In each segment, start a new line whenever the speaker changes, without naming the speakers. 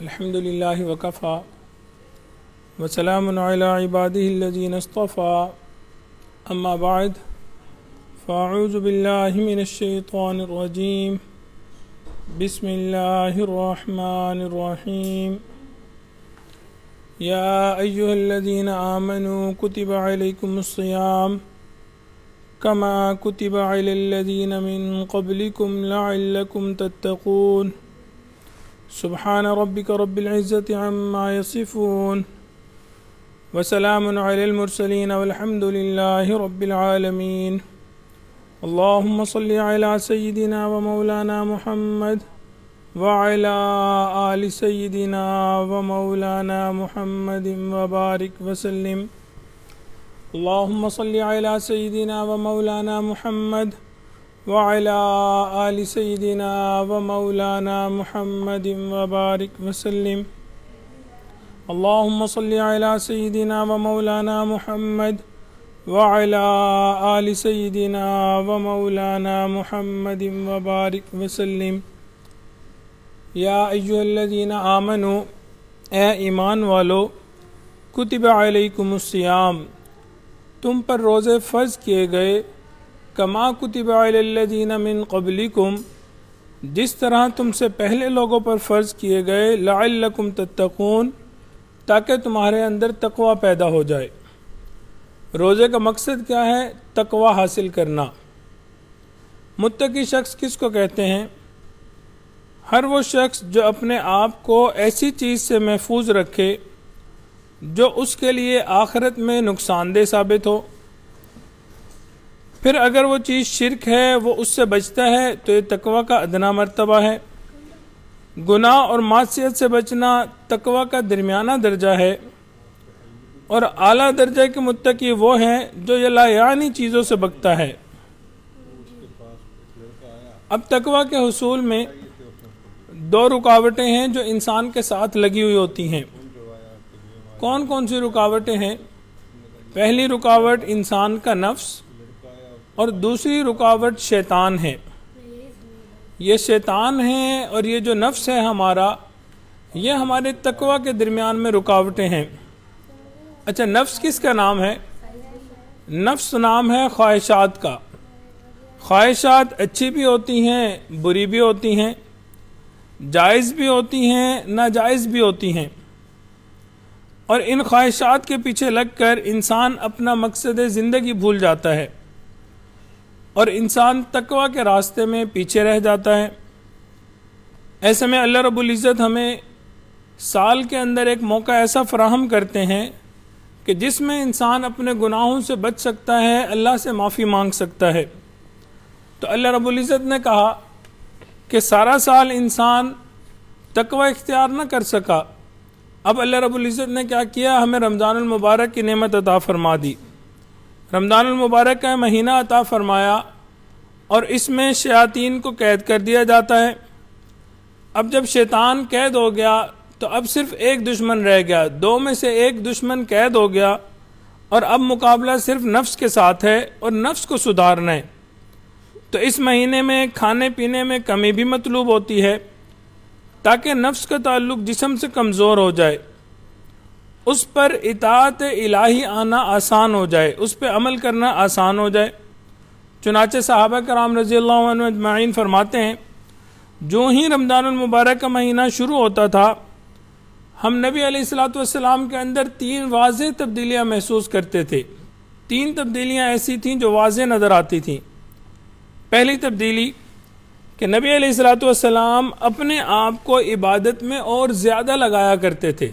الحمد لله وكفى وسلام على عباده الذين اصطفى أما بعد فأعوذ بالله من الشيطان الرجيم بسم الله الرحمن الرحيم يا أيها الذين آمنوا كتب عليكم الصيام كما كتب على الذين من قبلكم لعلكم تتقون سبحان ربك رب العزة عما يصفون وسلام على المرسلين والحمد لله رب العالمين اللهم صل على سيدنا ومولانا محمد وعلى آل سيدنا ومولانا محمد وبارك وسلم اللهم صل على سيدنا ومولانا محمد وعلى آل سيدنا ومولانا محمد وبارك وسلم اللهم صل على سيدنا ومولانا محمد وعلى آل سيدنا ومولانا محمد وبارك وسلم یا ایھا الذین آمنوا اے ایمان والو کتب علیکم الصیام تم پر روزے فرض کیے گئے کما کتب علی الذین من قبلکم جس طرح تم سے پہلے لوگوں پر فرض کیے گئے لعلکم تتقون تاکہ تمہارے اندر تقوی پیدا ہو جائے۔ روزے کا مقصد کیا ہے؟ تقوی حاصل کرنا۔ متقی شخص کس کو کہتے ہیں؟ ہر وہ شخص جو اپنے آپ کو ایسی چیز سے محفوظ رکھے جو اس کے لیے آخرت میں نقصان دہ ثابت ہو، پھر اگر وہ چیز شرک ہے وہ اس سے بچتا ہے تو یہ تقوی کا ادنا مرتبہ ہے۔ گناہ اور معصیت سے بچنا تقوی کا درمیانہ درجہ ہے، اور اعلیٰ درجے کے متقی وہ ہیں جو یہ لا یعنی چیزوں سے بچتا ہے۔ اب تقوی کے حصول میں دو رکاوٹیں ہیں جو انسان کے ساتھ لگی ہوئی ہوتی ہیں۔ کون کون سی رکاوٹیں ہیں؟ پہلی رکاوٹ انسان کا نفس اور دوسری رکاوٹ شیطان ہے۔ یہ شیطان ہے اور یہ جو نفس ہے ہمارا، یہ ہمارے تقوی کے درمیان میں رکاوٹیں ہیں۔ اچھا، نفس کس کا نام ہے؟ نفس نام ہے خواہشات کا۔ خواہشات اچھی بھی ہوتی ہیں، بری بھی ہوتی ہیں، جائز بھی ہوتی ہیں، ناجائز بھی ہوتی ہیں، اور ان خواہشات کے پیچھے لگ کر انسان اپنا مقصد زندگی بھول جاتا ہے اور انسان تقوی کے راستے میں پیچھے رہ جاتا ہے۔ ایسے میں اللہ رب العزت ہمیں سال کے اندر ایک موقع ایسا فراہم کرتے ہیں کہ جس میں انسان اپنے گناہوں سے بچ سکتا ہے، اللہ سے معافی مانگ سکتا ہے۔ تو اللہ رب العزت نے کہا کہ سارا سال انسان تقوی اختیار نہ کر سکا، اب اللہ رب العزت نے کیا کیا؟ ہمیں رمضان المبارک کی نعمت عطا فرما دی۔ رمضان المبارک کا مہینہ عطا فرمایا اور اس میں شیاطین کو قید کر دیا جاتا ہے۔ اب جب شیطان قید ہو گیا تو اب صرف ایک دشمن رہ گیا، دو میں سے ایک دشمن قید ہو گیا، اور اب مقابلہ صرف نفس کے ساتھ ہے اور نفس کو سدھارنا ہے۔ تو اس مہینے میں کھانے پینے میں کمی بھی مطلوب ہوتی ہے تاکہ نفس کا تعلق جسم سے کمزور ہو جائے، اس پر اطاعت الہی آنا آسان ہو جائے، اس پہ عمل کرنا آسان ہو جائے۔ چنانچہ صحابہ کرام رضی اللہ عنہ اجمعین فرماتے ہیں، جو ہی رمضان المبارک کا مہینہ شروع ہوتا تھا ہم نبی علیہ الصلوۃ والسلام کے اندر 3 واضح تبدیلیاں محسوس کرتے تھے۔ 3 تبدیلیاں ایسی تھیں جو واضح نظر آتی تھیں۔ پہلی تبدیلی کہ نبی علیہ الصلوۃ والسلام اپنے آپ کو عبادت میں اور زیادہ لگایا کرتے تھے۔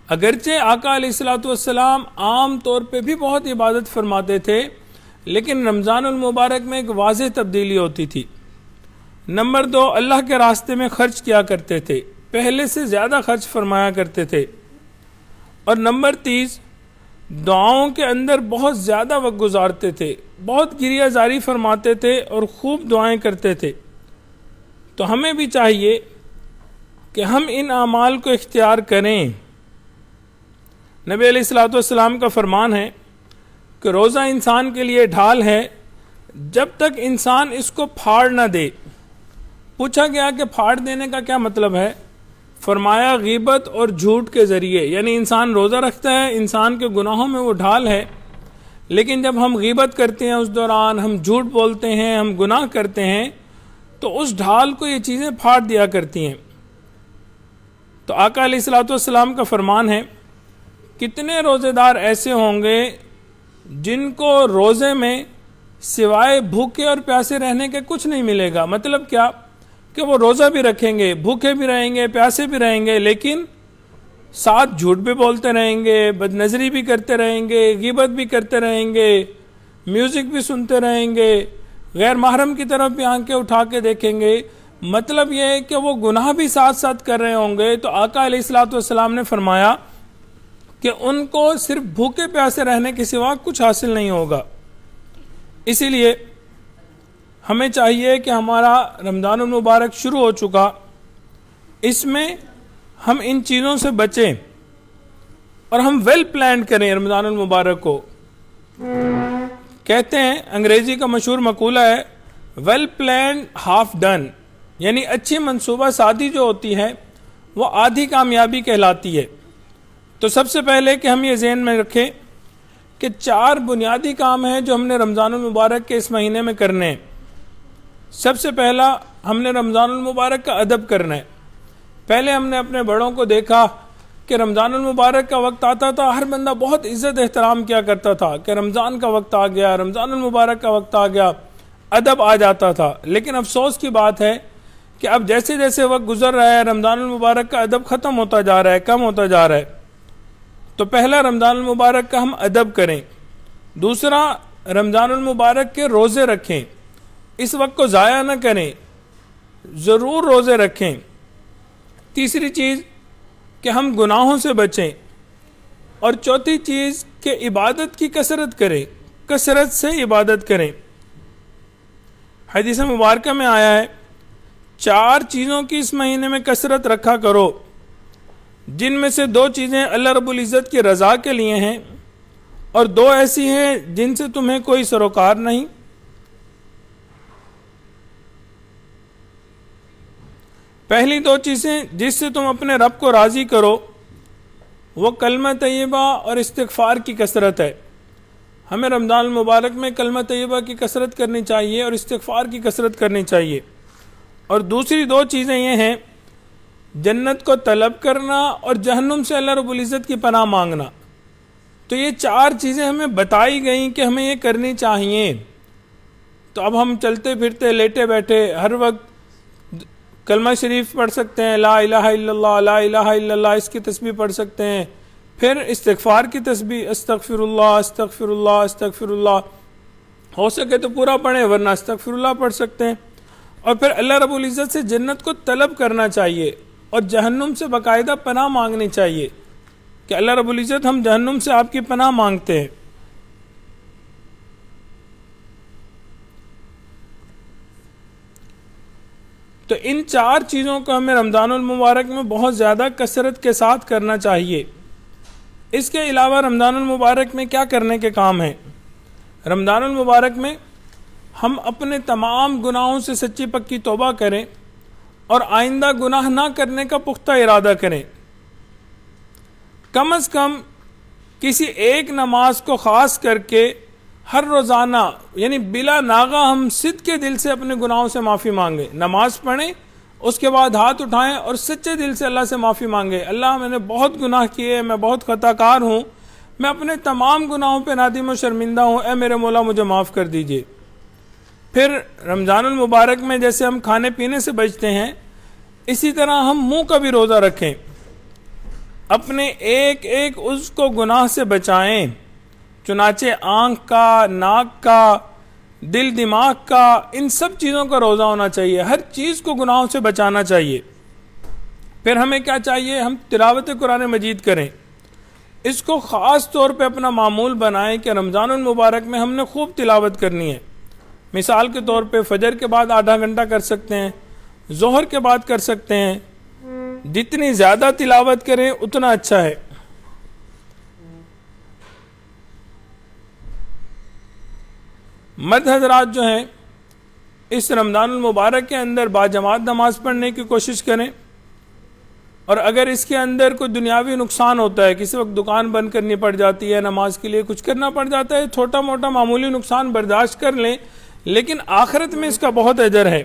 اگرچہ آقا علیہ الصلوۃ والسلام عام طور پہ بھی بہت عبادت فرماتے تھے، لیکن رمضان المبارک میں ایک واضح تبدیلی ہوتی تھی۔ نمبر 2، اللہ کے راستے میں خرچ کیا کرتے تھے، پہلے سے زیادہ خرچ فرمایا کرتے تھے۔ اور نمبر 3، دعاؤں کے اندر بہت زیادہ وقت گزارتے تھے، بہت گریہ زاری فرماتے تھے اور خوب دعائیں کرتے تھے۔ تو ہمیں بھی چاہیے کہ ہم ان اعمال کو اختیار کریں۔ نبی علیہ الصلوۃ والسلام کا فرمان ہے کہ روزہ انسان کے لیے ڈھال ہے جب تک انسان اس کو پھاڑ نہ دے۔ پوچھا گیا کہ پھاڑ دینے کا کیا مطلب ہے؟ فرمایا غیبت اور جھوٹ کے ذریعے، یعنی انسان روزہ رکھتا ہے، انسان کے گناہوں میں وہ ڈھال ہے، لیکن جب ہم غیبت کرتے ہیں اس دوران، ہم جھوٹ بولتے ہیں، ہم گناہ کرتے ہیں، تو اس ڈھال کو یہ چیزیں پھاڑ دیا کرتی ہیں۔ تو آقا علیہ الصلوۃ والسلام کا فرمان ہے، کتنے روزے دار ایسے ہوں گے جن کو روزے میں سوائے بھوکے اور پیاسے رہنے کے کچھ نہیں ملے گا۔ مطلب کیا کہ وہ روزہ بھی رکھیں گے، بھوکے بھی رہیں گے، پیاسے بھی رہیں گے، لیکن ساتھ جھوٹ بھی بولتے رہیں گے، بد نظری بھی کرتے رہیں گے، غیبت بھی کرتے رہیں گے، میوزک بھی سنتے رہیں گے، غیر محرم کی طرف بھی آنکھیں اٹھا کے دیکھیں گے۔ مطلب یہ ہے کہ وہ گناہ بھی ساتھ ساتھ کر رہے ہوں گے۔ تو آقا علیہ الصلوۃ والسلام نے فرمایا کہ ان کو صرف بھوکے پیاسے رہنے کے سوا کچھ حاصل نہیں ہوگا۔ اسی لیے ہمیں چاہیے کہ ہمارا رمضان المبارک شروع ہو چکا، اس میں ہم ان چیزوں سے بچیں اور ہم ویل پلانڈ کریں رمضان المبارک کو۔ کہتے ہیں، انگریزی کا مشہور مقولہ ہے، ویل پلانڈ ہاف ڈن، یعنی اچھی منصوبہ سازی جو ہوتی ہے وہ آدھی کامیابی کہلاتی ہے۔ تو سب سے پہلے کہ ہم یہ ذہن میں رکھیں کہ 4 بنیادی کام ہیں جو ہم نے رمضان المبارک کے اس مہینے میں کرنے ہیں۔ سب سے پہلا، ہم نے رمضان المبارک کا ادب کرنا ہے۔ پہلے ہم نے اپنے بڑوں کو دیکھا کہ رمضان المبارک کا وقت آتا تھا، ہر بندہ بہت عزت احترام کیا کرتا تھا کہ رمضان کا وقت آ گیا، رمضان المبارک کا وقت آ گیا، ادب آ جاتا تھا۔ لیکن افسوس کی بات ہے کہ اب جیسے جیسے وقت گزر رہا ہے، رمضان المبارک کا ادب ختم ہوتا جا رہا ہے، کم ہوتا جا رہا ہے۔ تو پہلا، رمضان المبارک کا ہم ادب کریں۔ دوسرا، رمضان المبارک کے روزے رکھیں، اس وقت کو ضائع نہ کریں، ضرور روزے رکھیں۔ تیسری چیز کہ ہم گناہوں سے بچیں، اور چوتھی چیز کہ عبادت کی کثرت کریں، کثرت سے عبادت کریں۔ حدیث مبارکہ میں آیا ہے، 4 چیزوں کی اس مہینے میں کثرت رکھا کرو، جن میں سے 2 چیزیں اللہ رب العزت کی رضا کے لیے ہیں، اور 2 ایسی ہیں جن سے تمہیں کوئی سروکار نہیں۔ پہلی 2 چیزیں جس سے تم اپنے رب کو راضی کرو وہ کلمہ طیبہ اور استغفار کی کثرت ہے۔ ہمیں رمضان المبارک میں کلمہ طیبہ کی کثرت کرنی چاہیے اور استغفار کی کثرت کرنی چاہیے۔ اور دوسری 2 چیزیں یہ ہیں، جنت کو طلب کرنا اور جہنم سے اللہ رب العزت کی پناہ مانگنا۔ تو یہ 4 چیزیں ہمیں بتائی گئیں کہ ہمیں یہ کرنی چاہیے۔ تو اب ہم چلتے پھرتے لیٹے بیٹھے ہر وقت کلمہ شریف پڑھ سکتے ہیں، لا الہ الا اللہ، لا الہ الا اللہ، اس کی تسبیح پڑھ سکتے ہیں، پھر استغفار کی تسبیح، استغفر اللہ استغفر اللہ استغفر اللہ، ہو سکے تو پورا پڑھیں، ورنہ استغفر اللہ پڑھ سکتے ہیں۔ اور پھر اللہ رب العزت سے جنت کو طلب کرنا چاہیے اور جہنم سے باقاعدہ پناہ مانگنی چاہیے کہ اللہ رب العزت ہم جہنم سے آپ کی پناہ مانگتے ہیں۔ تو ان 4 چیزوں کو ہمیں رمضان المبارک میں بہت زیادہ کثرت کے ساتھ کرنا چاہیے۔ اس کے علاوہ رمضان المبارک میں کیا کرنے کے کام ہیں؟ رمضان المبارک میں ہم اپنے تمام گناہوں سے سچی پکی توبہ کریں اور آئندہ گناہ نہ کرنے کا پختہ ارادہ کریں۔ کم از کم کسی ایک نماز کو خاص کر کے ہر روزانہ، یعنی بلا ناغہ، ہم صدق کے دل سے اپنے گناہوں سے معافی مانگیں۔ نماز پڑھیں، اس کے بعد ہاتھ اٹھائیں اور سچے دل سے اللہ سے معافی مانگیں، اللہ میں نے بہت گناہ کیے، میں بہت خطا کار ہوں، میں اپنے تمام گناہوں پہ نادم و شرمندہ ہوں، اے میرے مولا مجھے معاف کر دیجئے۔ پھر رمضان المبارک میں جیسے ہم کھانے پینے سے بچتے ہیں، اسی طرح ہم منہ کا بھی روزہ رکھیں، اپنے ایک ایک عضو کو گناہ سے بچائیں۔ چنانچہ آنکھ کا، ناک کا، دل دماغ کا، ان سب چیزوں کا روزہ ہونا چاہیے، ہر چیز کو گناہوں سے بچانا چاہیے۔ پھر ہمیں کیا چاہیے؟ ہم تلاوت قرآن مجید کریں، اس کو خاص طور پہ اپنا معمول بنائیں کہ رمضان المبارک میں ہم نے خوب تلاوت کرنی ہے۔ مثال کے طور پہ فجر کے بعد آدھا گھنٹہ کر سکتے ہیں، ظہر کے بعد کر سکتے ہیں، جتنی زیادہ تلاوت کریں اتنا اچھا ہے۔ مرد حضرات جو ہیں اس رمضان المبارک کے اندر باجماعت نماز پڑھنے کی کوشش کریں، اور اگر اس کے اندر کوئی دنیاوی نقصان ہوتا ہے، کسی وقت دکان بند کرنی پڑ جاتی ہے، نماز کے لیے کچھ کرنا پڑ جاتا ہے، چھوٹا موٹا معمولی نقصان برداشت کر لیں، لیکن آخرت میں اس کا بہت اجر ہے۔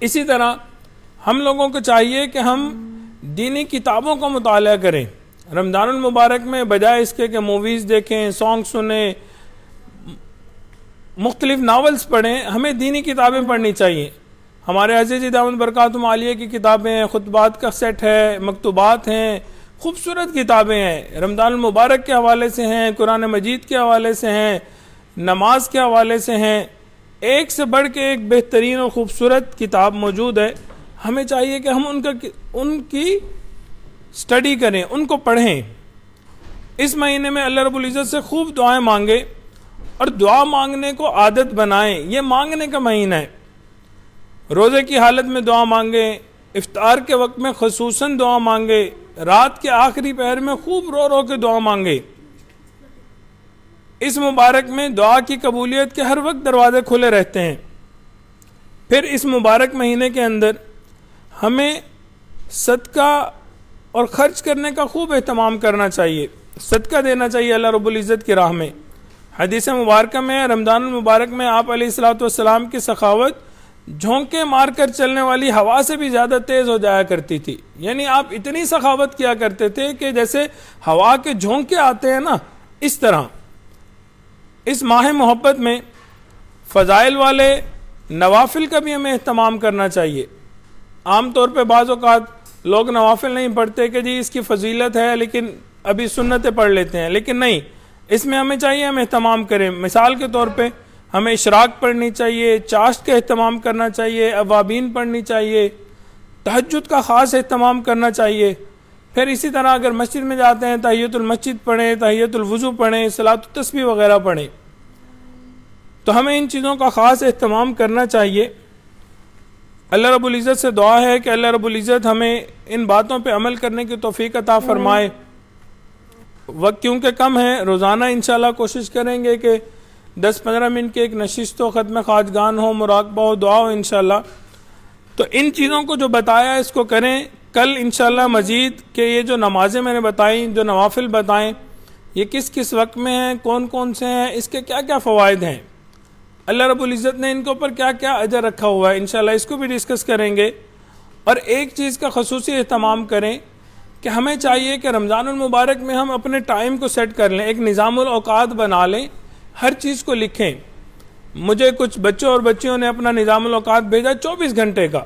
اسی طرح ہم لوگوں کو چاہیے کہ ہم دینی کتابوں کا مطالعہ کریں۔ رمضان المبارک میں بجائے اس کے کہ موویز دیکھیں، سانگ سنیں، مختلف ناولز پڑھیں، ہمیں دینی کتابیں پڑھنی چاہیے۔ ہمارے عزیز دامن برکاتہم عالیہ کی کتابیں ہیں، خطبات کا سیٹ ہے، مکتوبات ہیں، خوبصورت کتابیں ہیں، رمضان المبارک کے حوالے سے ہیں، قرآن مجید کے حوالے سے ہیں، نماز کے حوالے سے ہیں، ایک سے بڑھ کے ایک بہترین اور خوبصورت کتاب موجود ہے۔ ہمیں چاہیے کہ ہم ان کی سٹڈی کریں، ان کو پڑھیں۔ اس مہینے میں اللہ رب العزت سے خوب دعائیں مانگیں اور دعا مانگنے کو عادت بنائیں۔ یہ مانگنے کا مہینہ ہے۔ روزے کی حالت میں دعا مانگیں، افطار کے وقت میں خصوصاً دعا مانگیں، رات کے آخری پہر میں خوب رو رو کے دعا مانگیں۔ اس مبارک میں دعا کی قبولیت کے ہر وقت دروازے کھلے رہتے ہیں۔ پھر اس مبارک مہینے کے اندر ہمیں صدقہ اور خرچ کرنے کا خوب اہتمام کرنا چاہیے، صدقہ دینا چاہیے اللہ رب العزت کی راہ میں۔ حدیث مبارکہ میں رمضان المبارک میں آپ علیہ الصلوۃ والسلام کی سخاوت جھونکے مار کر چلنے والی ہوا سے بھی زیادہ تیز ہو جایا کرتی تھی، یعنی آپ اتنی سخاوت کیا کرتے تھے کہ جیسے ہوا کے جھونکے آتے ہیں نا، اس طرح۔ اس ماہ محبت میں فضائل والے نوافل کا بھی ہمیں اہتمام کرنا چاہیے۔ عام طور پہ بعض اوقات لوگ نوافل نہیں پڑھتے کہ جی اس کی فضیلت ہے لیکن ابھی سنتیں پڑھ لیتے ہیں، لیکن نہیں، اس میں ہمیں چاہیے ہم اہتمام کریں۔ مثال کے طور پہ ہمیں اشراق پڑھنی چاہیے، چاشت کا اہتمام کرنا چاہیے، اوابین پڑھنی چاہیے، تہجد کا خاص اہتمام کرنا چاہیے۔ پھر اسی طرح اگر مسجد میں جاتے ہیں تحیۃ المسجد پڑھیں، تحیۃ الوضو پڑھیں، صلاۃ التسبیح وغیرہ پڑھیں۔ تو ہمیں ان چیزوں کا خاص اہتمام کرنا چاہیے۔ اللہ رب العزت سے دعا ہے کہ اللہ رب العزت ہمیں ان باتوں پہ عمل کرنے کی توفیق عطا فرمائے۔ وقت کیونکہ کم ہے، روزانہ انشاءاللہ کوشش کریں گے کہ 10-15 منٹ کی ایک نشست ہو، ختم خواجگان ہو، مراقبہ ہو، دعا ہو انشاءاللہ۔ تو ان چیزوں کو جو بتایا اس کو کریں۔ کل انشاءاللہ مزید کہ یہ جو نمازیں میں نے بتائیں، جو نوافل بتائیں، یہ کس کس وقت میں ہیں، کون کون سے ہیں، اس کے کیا کیا فوائد ہیں، اللہ رب العزت نے ان کے اوپر کیا کیا اجر رکھا ہوا ہے، انشاءاللہ اس کو بھی ڈسکس کریں گے۔ اور ایک چیز کا خصوصی اہتمام کریں کہ ہمیں چاہیے کہ رمضان المبارک میں ہم اپنے ٹائم کو سیٹ کر لیں، ایک نظام الاوقات بنا لیں، ہر چیز کو لکھیں۔ مجھے کچھ بچوں اور بچیوں نے اپنا نظام الاوقات بھیجا 24 گھنٹے کا،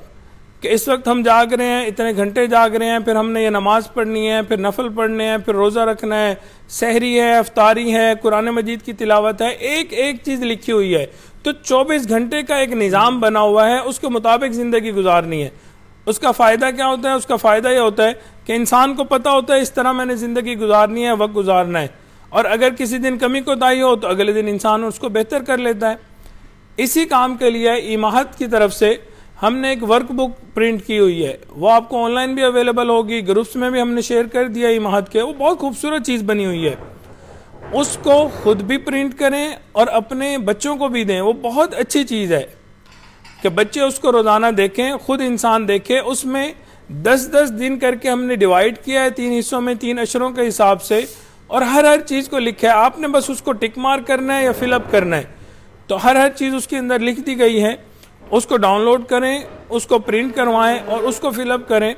کہ اس وقت ہم جاگ رہے ہیں، اتنے گھنٹے جاگ رہے ہیں، پھر ہم نے یہ نماز پڑھنی ہے، پھر نفل پڑھنے ہیں، پھر روزہ رکھنا ہے، سحری ہے، افطاری ہے، قرآن مجید کی تلاوت ہے، ایک ایک چیز لکھی ہوئی ہے۔ تو 24 گھنٹے کا ایک نظام بنا ہوا ہے، اس کے مطابق زندگی گزارنی ہے۔ اس کا فائدہ کیا ہوتا ہے؟ اس کا فائدہ یہ ہوتا ہے کہ انسان کو پتہ ہوتا ہے اس طرح میں نے زندگی گزارنی ہے، وقت گزارنا ہے، اور اگر کسی دن کمی کوتاہی ہو تو اگلے دن انسان اس کو بہتر کر لیتا ہے۔ اسی کام کے لیے ایماہت کی طرف سے ہم نے ایک ورک بک پرنٹ کی ہوئی ہے، وہ آپ کو آن لائن بھی اویلیبل ہوگی، گروپس میں بھی ہم نے شیئر کر دیا ایماہت کے۔ وہ بہت خوبصورت چیز بنی ہوئی ہے، اس کو خود بھی پرنٹ کریں اور اپنے بچوں کو بھی دیں۔ وہ بہت اچھی چیز ہے کہ بچے اس کو روزانہ دیکھیں، خود انسان دیکھے۔ اس میں 10-10 دن کر کے ہم نے ڈیوائیڈ کیا ہے 3 حصوں میں، 3 اشروں کے حساب سے، اور ہر چیز کو لکھا ہے۔ آپ نے بس اس کو ٹک مارک کرنا ہے یا فل اپ کرنا ہے، تو ہر چیز اس کے اندر لکھ دی گئی ہے۔ اس کو ڈاؤن لوڈ کریں، اس کو پرنٹ کروائیں اور اس کو فل اپ کریں۔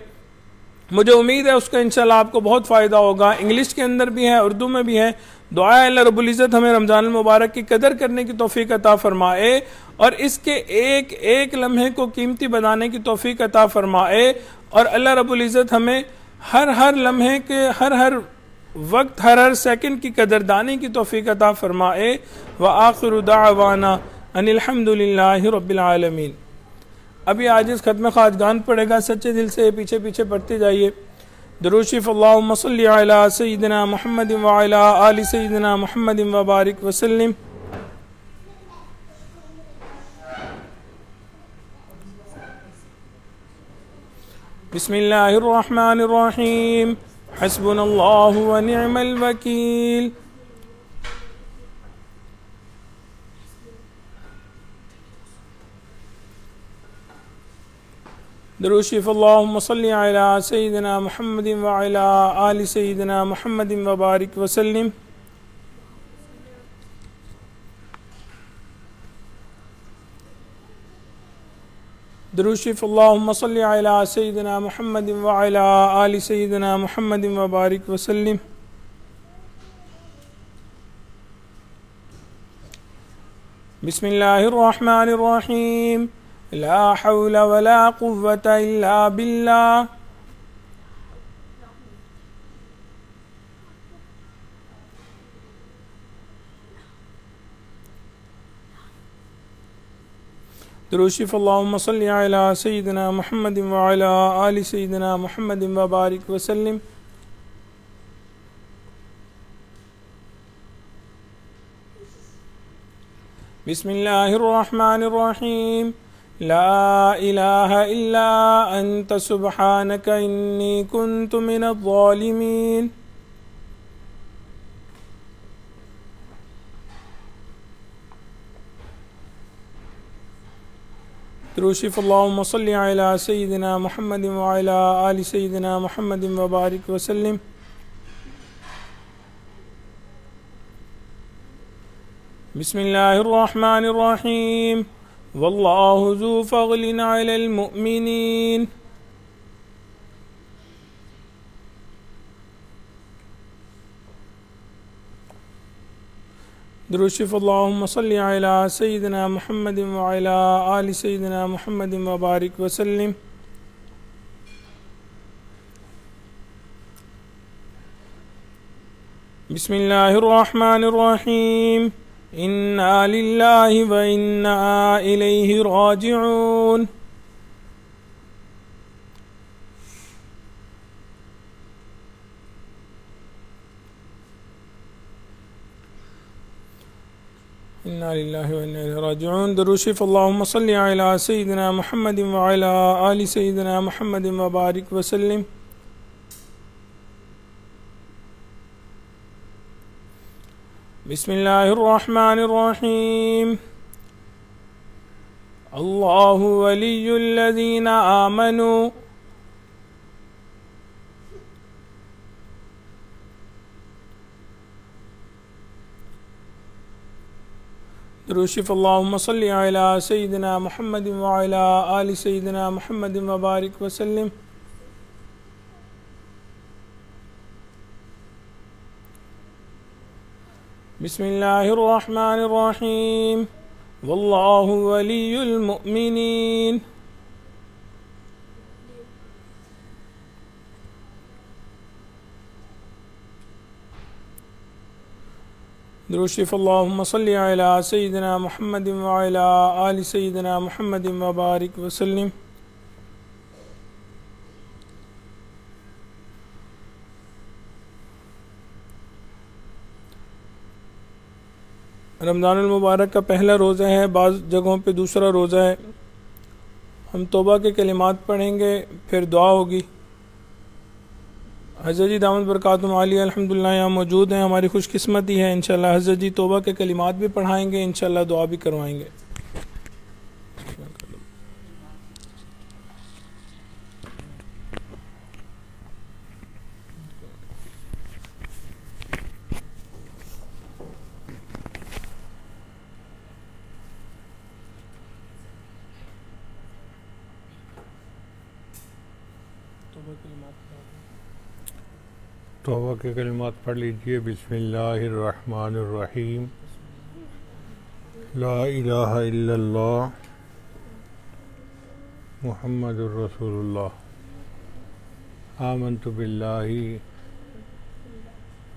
مجھے امید ہے اس کا انشاءاللہ آپ کو بہت فائدہ ہوگا۔ انگلش کے اندر بھی ہے، اردو میں بھی ہے۔ دعا ہے اللہ رب العزت ہمیں رمضان المبارک کی قدر کرنے کی توفیق عطا فرمائے اور اس کے ایک ایک لمحے کو قیمتی بنانے کی توفیق عطا فرمائے، اور اللہ رب العزت ہمیں ہر لمحے کے ہر وقت ہر سیکنڈ کی قدردانی کی توفیق عطا فرمائے۔ وآخر دعوانا ان الحمد للہ رب العالمین۔ ابھی عاجز ختم خواجگان پڑھے گا، سچے دل سے پیچھے پیچھے پڑھتے جائیے۔ درود شریف اللہم صلی علی سیدنا محمد وعلی آل سیدنا محمد وبارک وسلم۔ بسم اللہ الرحمن الرحیم، حسبنا اللہ ونعم الوکیل۔ درود شریف اللہم صلی علی سیدنا محمد وعلی آل سیدنا محمد وبارک وسلم. درود شریف اللہم صلی علی سیدنا محمد وعلی آل سیدنا محمد وبارک وسلم. بسم اللہ الرحمن الرحیم. لا حول ولا قوة الا باللہ. درود شریف اللہم صلی علی سیدنا محمد وعلی آل سیدنا محمد وبارک وسلم. بسم اللہ الرحمن الرحیم. لا الہ الا انت سبحانک انی کنت من الظالمین. درود شریف اللہم صلی علی سیدنا محمد وعلی آل سیدنا محمد وبارک وسلم. بسم اللہ الرحمن الرحیم. واللہ ذو فضل علی المؤمنین. درود شریف اللہم صلی علی سیدنا محمد وعلی آل سیدنا محمد وبارک وسلم. بسم اللہ الرحمن الرحیم. انا للہ و انا الیہ راجعون. انا للہ و انا الیہ راجعون. درود شریف اللہم صلی علی سیدنا محمد وعلی آل سیدنا محمد وبارک وسلم. بسم اللہ الرحمن الرحیم. اللہ ولی الذین آمنوا. درود شریف اللہم صلی علی سیدنا محمد وعلی آل سیدنا محمد وبارک وسلم. بسم اللہ الرحمن الرحیم. واللہ ولی المؤمنین. درود شریف اللہم صلی علی سیدنا محمد وعلی آل سیدنا محمد وبارک وسلم. رمضان المبارک کا پہلا روزہ ہے، بعض جگہوں پہ دوسرا روزہ ہے. ہم توبہ کے کلمات پڑھیں گے، پھر دعا ہوگی. حضرت جی دامت برکاتہم عالیہ الحمدللہ یہاں موجود ہیں. ہماری خوش قسمتی ہے. انشاءاللہ حضرت جی توبہ کے کلمات بھی پڑھائیں گے، انشاءاللہ دعا بھی کروائیں گے.
توبہ کے کلمات پڑھ لیجئے. بسم اللہ الرحمن الرحیم. لا الہ الا اللہ محمد الرسول اللہ. آمنت باللہ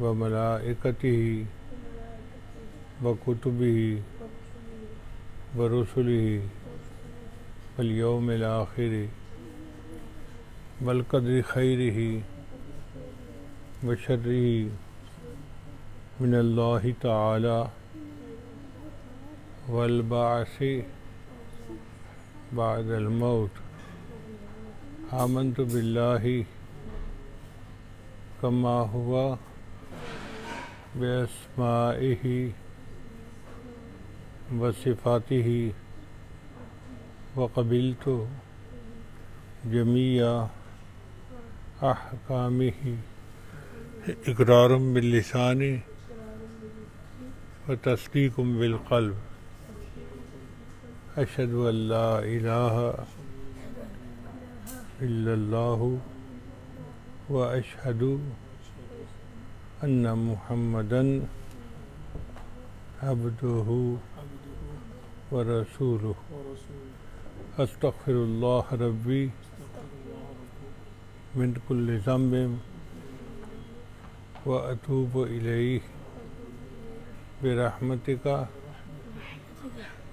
و ملائکتہ و کتبہ و رسلہ والیوم الآخر والقدر خیرہ وشرہ من اللہ تعالی والبعث بعد الموت. آمنت باللہ کما ہوا باسمائہ وصفاتہ وقبلت جميع أحكامه إقرار باللسان وتصديق بالقلب أشهد أن لا إله إلا الله وأشهد أن محمدًا عبده ورسوله أستغفر الله ربي من كل ذنب وأتوب إليه برحمتك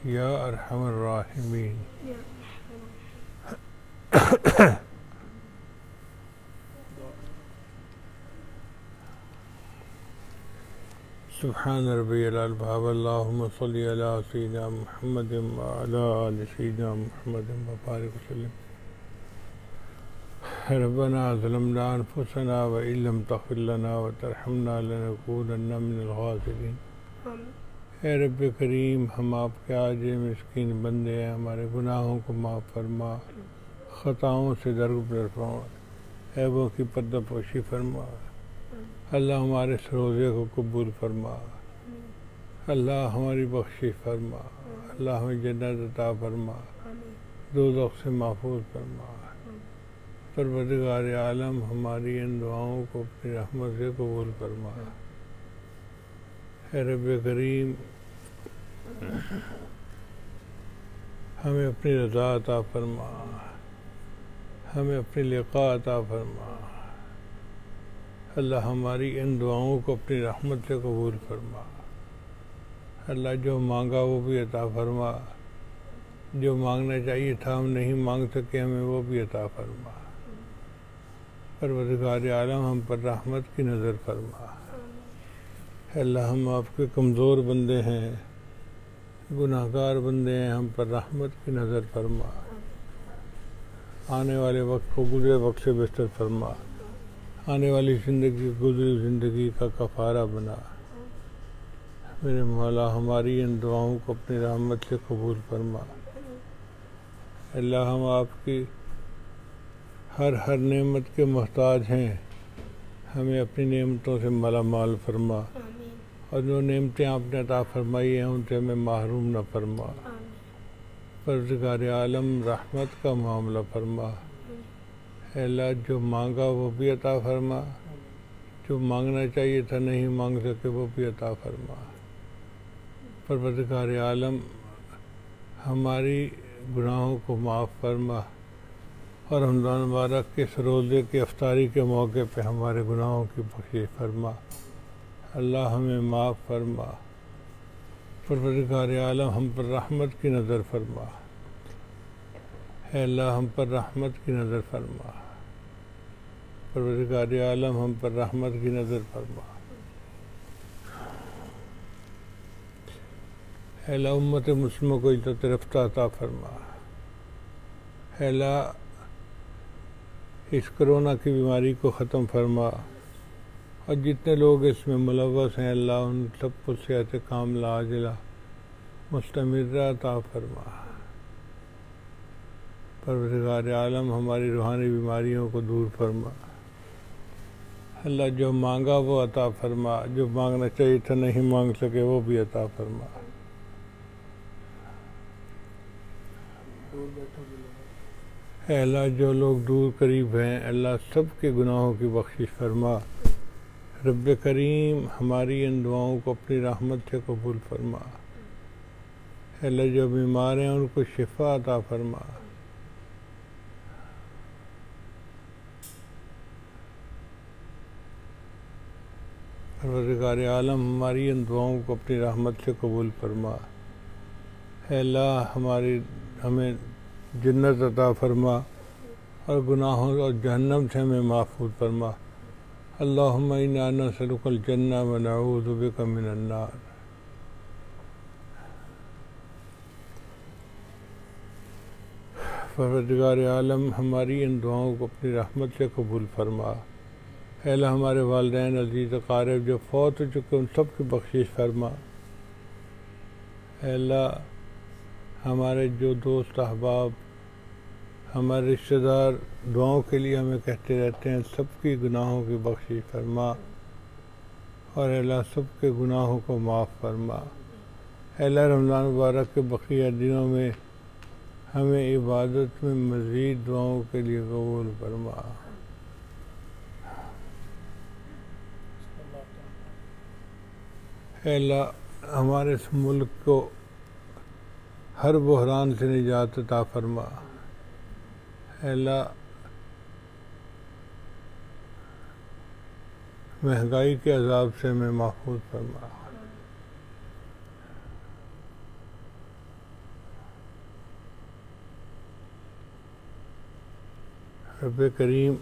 يا أرحم الراحمين سبحان ربي الأعلى اللهم صل على سيدنا محمد وعلى آل سيدنا محمد وبارك وسلم ربنا ظلمنا أنفسنا وإن لم تغفر لنا وترحمنا لنكونن من الخاسرين اے رب کریم، ہم آپ کے عاجز مسکین بندے ہیں، ہمارے گناہوں کو معاف فرما، خطاؤں سے درگزر فرما، عیبوں کی پردہ پوشی فرما۔ اللہ ہمارے اس روزے کو قبول فرما، اللہ ہماری بخشش فرما، اللہ ہمیں جنت عطا فرما، دوزخ سے محفوظ فرما۔ پروردگار عالم ہماری ان دعاؤں کو اپنی رحمت سے قبول فرما۔ اے رب کریم، ہمیں اپنی رضا عطا فرما، ہمیں اپنی لقاء عطا فرما۔ اللہ ہماری ان دعاؤں کو اپنی رحمت سے قبول فرما۔ اللہ جو مانگا وہ بھی عطا فرما، جو مانگنا چاہیے تھا ہم نہیں مانگ سکے ہمیں وہ بھی عطا فرما۔ پروردگار عالم ہم پر رحمت کی نظر فرما۔ اللہ ہم آپ کے کمزور بندے ہیں، گناہ گار بندے ہیں، ہم پر رحمت کی نظر فرما۔ آنے والے وقت کو گزرے وقت سے بہتر فرما، آنے والی زندگی گزری زندگی کا کفارہ بنا۔ میرے مولا ہماری ان دعاؤں کو اپنی رحمت سے قبول فرما۔ اللہ ہم آپ کی ہر نعمت کے محتاج ہیں، ہمیں اپنی نعمتوں سے مالا مال فرما، اور جو نعمتیں آپ نے عطا فرمائی ہیں ان سے ہمیں محروم نہ فرما۔ پروردگار عالم رحمت کا معاملہ فرما۔ اے اللہ جو مانگا وہ بھی عطا فرما، جو مانگنا چاہیے تھا نہیں مانگ سکے وہ بھی عطا فرما۔ پروردگار عالم ہماری گناہوں کو معاف فرما، اور رمضان مبارک کے اس روزے کی افطاری کے موقع پہ ہمارے گناہوں کی بخشش فرما۔ اللہ ہمیں معاف فرما۔ پروردگار عالم ہم پر رحمت کی نظر فرما۔ اے اللہ ہم پر رحمت کی نظر فرما۔ پروردگار عالم ہم پر رحمت کی نظر فرما۔ اے اللہ امت مسلموں کو عزت رفتہ عطا فرما۔ اے اللہ اس کرونا کی بیماری کو ختم فرما، اور جتنے لوگ اس میں ملوث ہیں اللہ ان سب کو صحت کاملہ عاجلہ مستمرہ عطا فرما۔ پروردگار عالم ہماری روحانی بیماریوں کو دور فرما۔ اللہ جو مانگا وہ عطا فرما، جو مانگنا چاہیے تھا نہیں مانگ سکے وہ بھی عطا فرما۔ اے اللہ جو لوگ دور قریب ہیں اللہ سب کے گناہوں کی بخشش فرما۔ رب کریم ہماری ان دعاؤں کو اپنی رحمت سے قبول فرما۔ اے اللہ جو بیمار ہیں ان کو شفا عطا فرما۔ پروردگار عالم ہماری ان دعاؤں کو اپنی رحمت سے قبول فرما۔ اے اللہ ہمیں جنت عطا فرما، اور گناہوں اور جہنم سے ہمیں محفوظ فرما۔ اللہم انا نسألک الجنہ و نعوذ بک من النار۔ پروردگار عالم ہماری ان دعاؤں کو اپنی رحمت سے قبول فرما۔ اے اللہ ہمارے والدین عزیز اقارب جو فوت ہو چکے ان سب کی بخشش فرما۔ اے اللہ ہمارے جو دوست احباب ہمارے رشتہ دار دعاؤں کے لیے ہمیں کہتے رہتے ہیں سب کی گناہوں کی بخشش فرما، اور اے اللہ سب کے گناہوں کو معاف فرما۔ اے اللہ رمضان مبارک کے بقیہ دنوں میں ہمیں عبادت میں مزید دعاؤں کے لیے قبول فرما۔ اے اللہ ہمارے اس ملک کو ہر بحران سے نجات عطا فرما۔ اے اللہ مہنگائی کے عذاب سے ہمیں محفوظ فرما۔ رب کریم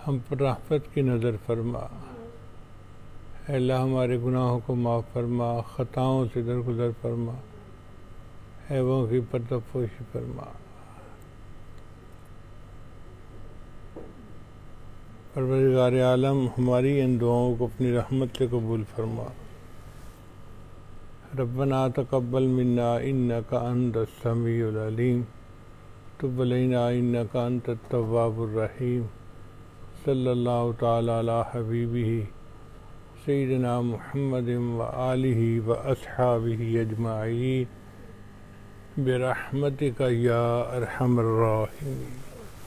ہم پر رحمت کی نظر فرما۔ اے اللہ ہمارے گناہوں کو معاف فرما، خطاؤں سے درگزر فرما، عیبوں کی پردہ پوشی فرما۔ پروردگار عالم ہماری ان دعاؤں کو اپنی رحمت سے قبول فرما۔ ربنا تقبل منا انک انت السمیع العلیم تب علینا انک انت التواب الرحیم۔ صلی اللہ تعالی علی حبیبہ سیدنا محمد وآلہ واصحابہ اجمعین برحمتک یا ارحم الراحمین۔